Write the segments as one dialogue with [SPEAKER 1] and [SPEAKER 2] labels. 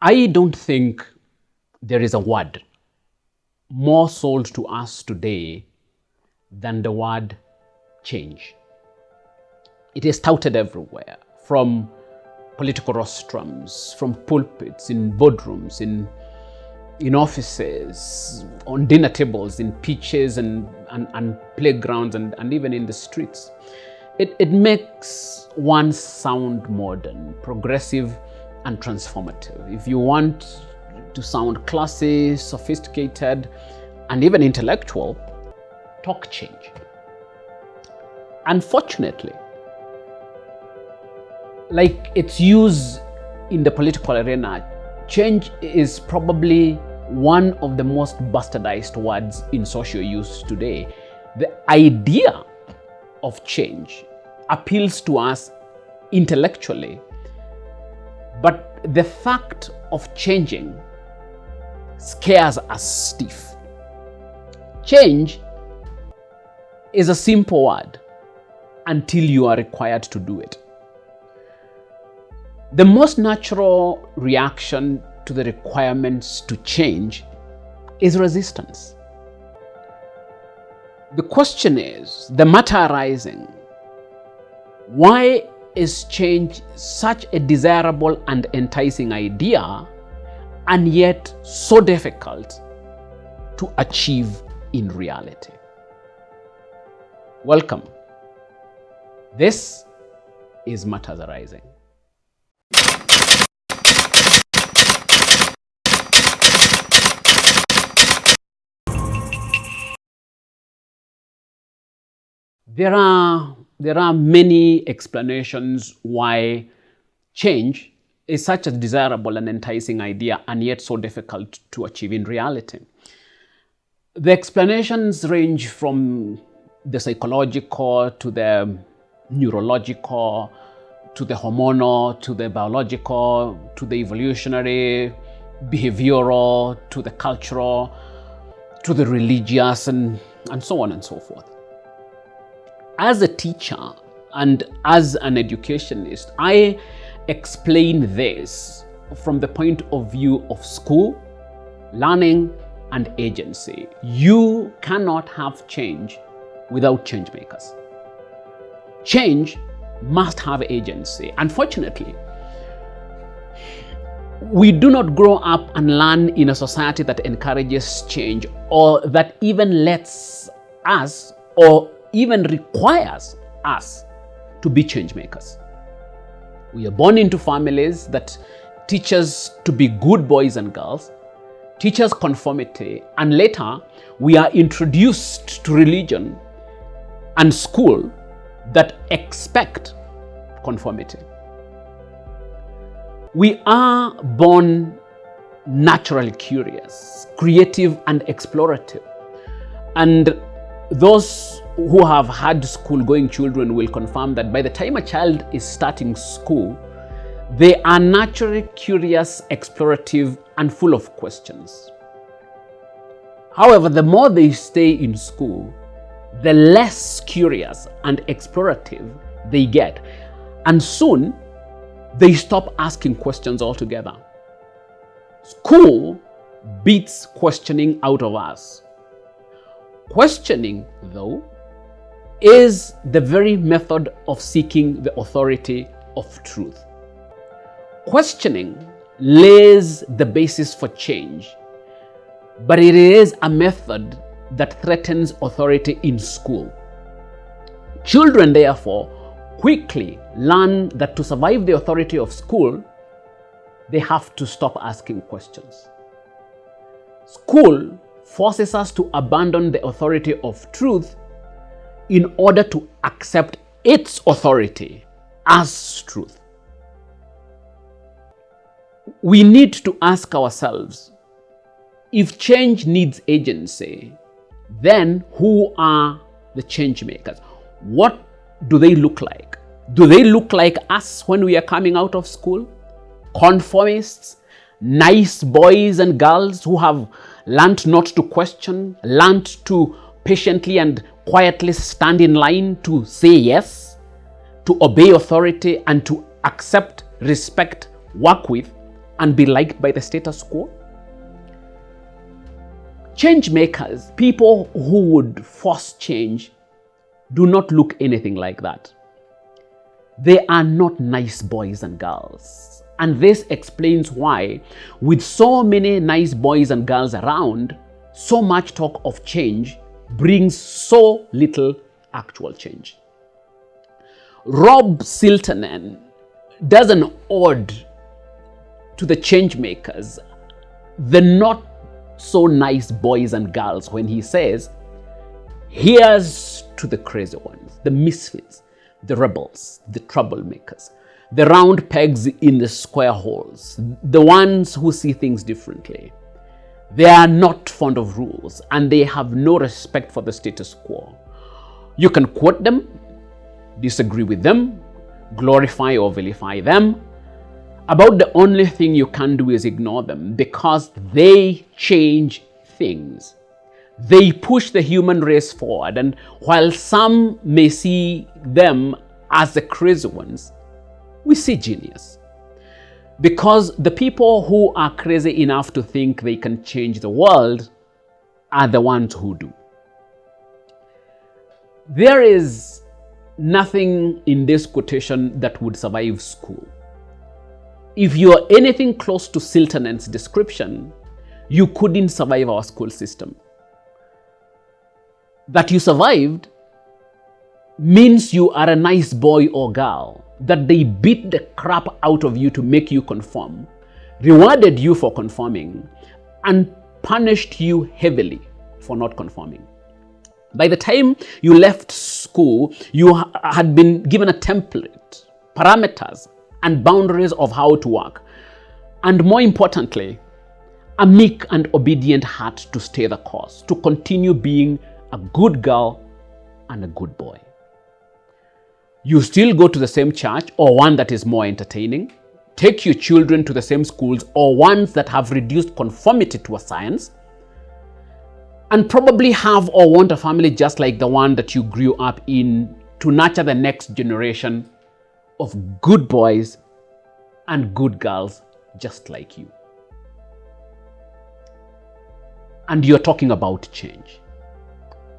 [SPEAKER 1] I don't think there is a word more sold to us today than the word change. It is touted everywhere, from political rostrums, from pulpits, in boardrooms, in offices, on dinner tables, in pitches and playgrounds, and even in the streets. It makes one sound modern, progressive, and transformative. If you want to sound classy, sophisticated, and even intellectual, talk change. Unfortunately, like its use in the political arena, change is probably one of the most bastardized words in social use today. The idea of change appeals to us intellectually, but the fact of changing scares us stiff. Change is a simple word until you are required to do it. The most natural reaction to the requirements to change is resistance. The question is, the matter arising, why is change such a desirable and enticing idea and yet so difficult to achieve in reality? Welcome. This is Matters Arising. There are many explanations why change is such a desirable and enticing idea and yet so difficult to achieve in reality. The explanations range from the psychological to the neurological to the hormonal to the biological to the evolutionary, behavioral to the cultural to the religious and so on and so forth. As a teacher and as an educationist, I explain this from the point of view of school, learning, and agency. You cannot have change without change makers. Change must have agency. Unfortunately, we do not grow up and learn in a society that encourages change or that even lets us or even requires us to be change makers. We are born into families that teach us to be good boys and girls, teach us conformity, and later we are introduced to religion and school that expect conformity. We are born naturally curious, creative, and explorative. And those who have had school-going children will confirm that by the time a child is starting school, they are naturally curious, explorative, and full of questions. However, the more they stay in school, the less curious and explorative they get. And soon, they stop asking questions altogether. School beats questioning out of us. Questioning, though, is the very method of seeking the authority of truth. Questioning lays the basis for change, but it is a method that threatens authority in school. Children, therefore, quickly learn that to survive the authority of school, they have to stop asking questions. School forces us to abandon the authority of truth in order to accept its authority as truth. We need to ask ourselves, if change needs agency, then who are the change makers? What do they look like? Do they look like us when we are coming out of school? Conformists, nice boys and girls who have learned not to question, learned to patiently and quietly stand in line to say yes, to obey authority, and to accept, respect, work with, and be liked by the status quo? Change makers, people who would force change, do not look anything like that. They are not nice boys and girls. And this explains why, with so many nice boys and girls around, so much talk of change brings so little actual change. Rob Siltanen does an ode to the change makers, the not so nice boys and girls, when he says, here's to the crazy ones, the misfits, the rebels, the troublemakers, the round pegs in the square holes, the ones who see things differently. They are not fond of rules and they have no respect for the status quo. You can quote them, disagree with them, glorify or vilify them. About the only thing you can do is ignore them, because they change things. They push the human race forward, and while some may see them as the crazy ones, we see genius. Because the people who are crazy enough to think they can change the world are the ones who do. There is nothing in this quotation that would survive school. If you are anything close to Siltanen's description, you couldn't survive our school system. That you survived means you are a nice boy or girl, that they beat the crap out of you to make you conform, rewarded you for conforming, and punished you heavily for not conforming. By the time you left school, you had been given a template, parameters, and boundaries of how to work. And more importantly, a meek and obedient heart to stay the course, to continue being a good girl and a good boy. You still go to the same church or one that is more entertaining, take your children to the same schools or ones that have reduced conformity to a science, and probably have or want a family just like the one that you grew up in to nurture the next generation of good boys and good girls just like you. And you're talking about change.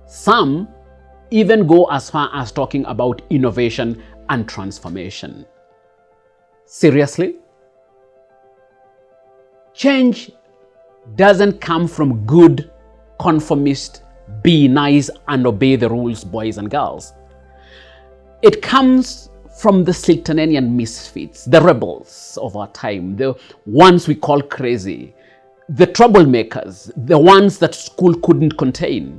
[SPEAKER 1] Some even go as far as talking about innovation and transformation. Seriously? Change doesn't come from good, conformist, be nice and obey the rules boys and girls. It comes from the Siltanenian misfits, the rebels of our time, the ones we call crazy, the troublemakers, the ones that school couldn't contain.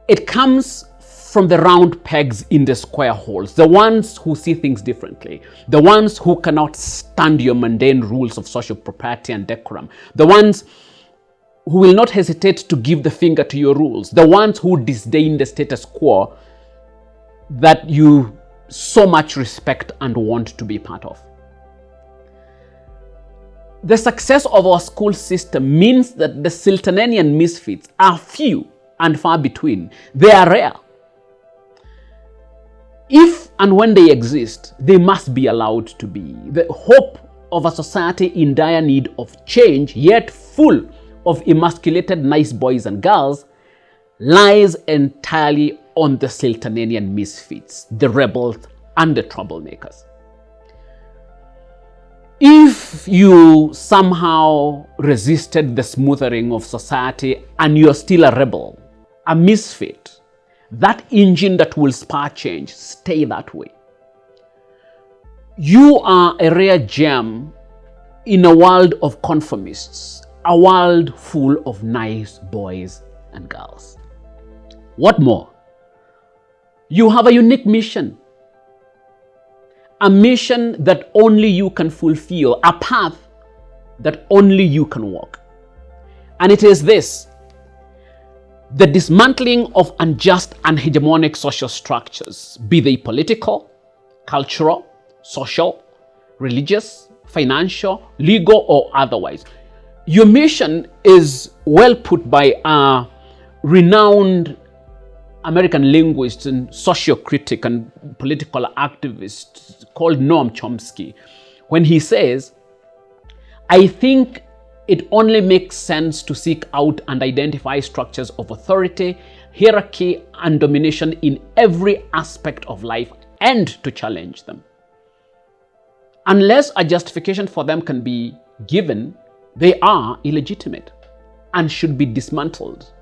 [SPEAKER 1] It comes from the round pegs in the square holes, the ones who see things differently, the ones who cannot stand your mundane rules of social propriety and decorum, the ones who will not hesitate to give the finger to your rules, the ones who disdain the status quo that you so much respect and want to be part of. The success of our school system means that the Siltanenian misfits are few and far between. They are rare. If and when they exist, they must be allowed to be. The hope of a society in dire need of change, yet full of emasculated nice boys and girls, lies entirely on the Siltanenian misfits, the rebels and the troublemakers. If you somehow resisted the smoothering of society and you're still a rebel, a misfit, that engine that will spark change, stay that way. You are a rare gem in a world of conformists, a world full of nice boys and girls. What more? You have a unique mission. A mission that only you can fulfill, a path that only you can walk. And it is this: the dismantling of unjust and hegemonic social structures, be they political, cultural, social, religious, financial, legal, or otherwise. Your mission is well put by a renowned American linguist and socio-critic and political activist called Noam Chomsky, when he says, I think it only makes sense to seek out and identify structures of authority, hierarchy, and domination in every aspect of life and to challenge them. Unless a justification for them can be given, they are illegitimate and should be dismantled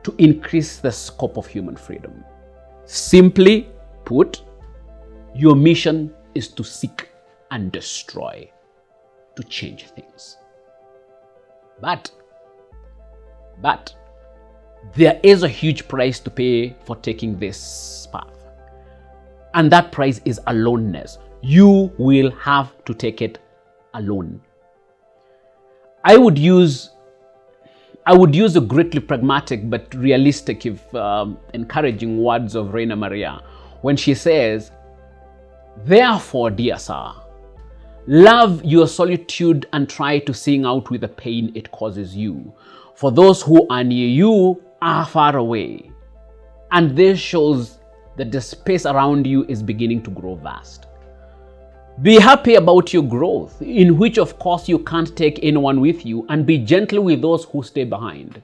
[SPEAKER 1] to increase the scope of human freedom. Simply put, your mission is to seek and destroy, to change things. But there is a huge price to pay for taking this path. And that price is aloneness. You will have to take it alone. I would use the greatly pragmatic but realistic, if encouraging words of Reina Maria when she says, "Therefore, dear sir, love your solitude and try to sing out with the pain it causes you. For those who are near you are far away." And this shows that the space around you is beginning to grow vast. Be happy about your growth, in which of course you can't take anyone with you, and be gentle with those who stay behind.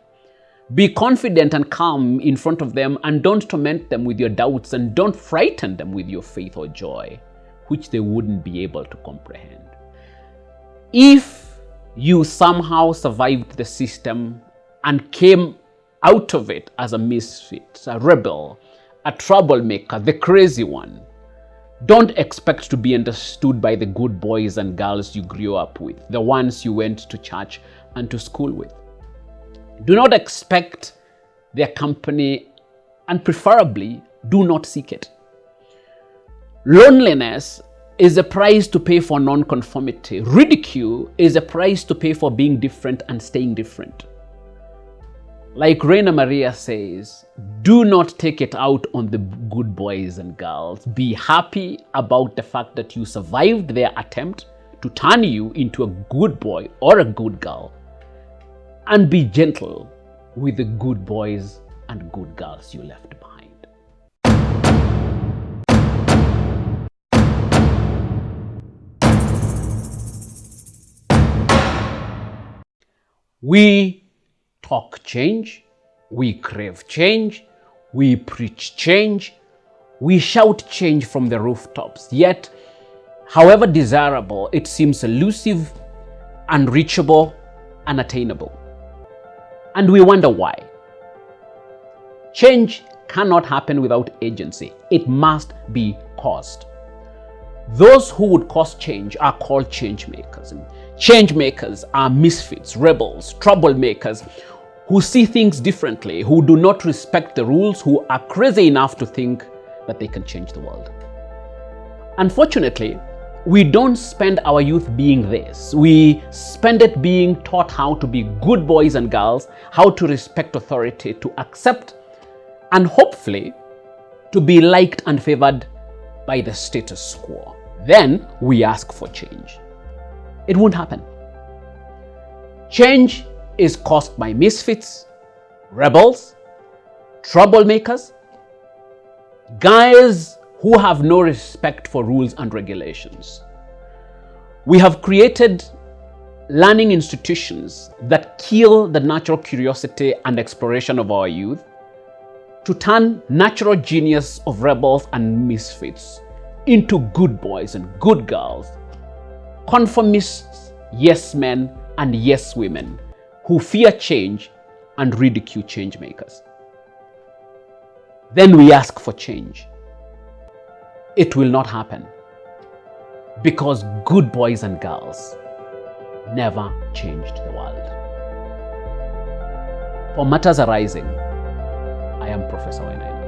[SPEAKER 1] Be confident and calm in front of them, and don't torment them with your doubts, and don't frighten them with your faith or joy, which they wouldn't be able to comprehend. If you somehow survived the system and came out of it as a misfit, a rebel, a troublemaker, the crazy one, don't expect to be understood by the good boys and girls you grew up with, the ones you went to church and to school with. Do not expect their company, and preferably do not seek it. Loneliness is a price to pay for nonconformity. Ridicule is a price to pay for being different and staying different. Like Reina Maria says, do not take it out on the good boys and girls. Be happy about the fact that you survived their attempt to turn you into a good boy or a good girl. And be gentle with the good boys and good girls you left behind. We talk change, we crave change, we preach change, we shout change from the rooftops. Yet, however desirable, it seems elusive, unreachable, unattainable. And we wonder why. Change cannot happen without agency. It must be caused. Those who would cause change are called change makers. And change makers are misfits, rebels, troublemakers, who see things differently, who do not respect the rules, who are crazy enough to think that they can change the world. Unfortunately, we don't spend our youth being this. We spend it being taught how to be good boys and girls, how to respect authority, to accept, and hopefully to be liked and favored by the status quo. Then we ask for change. It won't happen. Change is caused by misfits, rebels, troublemakers, guys who have no respect for rules and regulations. We have created learning institutions that kill the natural curiosity and exploration of our youth to turn natural genius of rebels and misfits into good boys and good girls, conformists, yes men and yes women, who fear change and ridicule change makers. Then we ask for change. It will not happen because good boys and girls never changed the world. For Matters Arising, I am Professor Wainaina.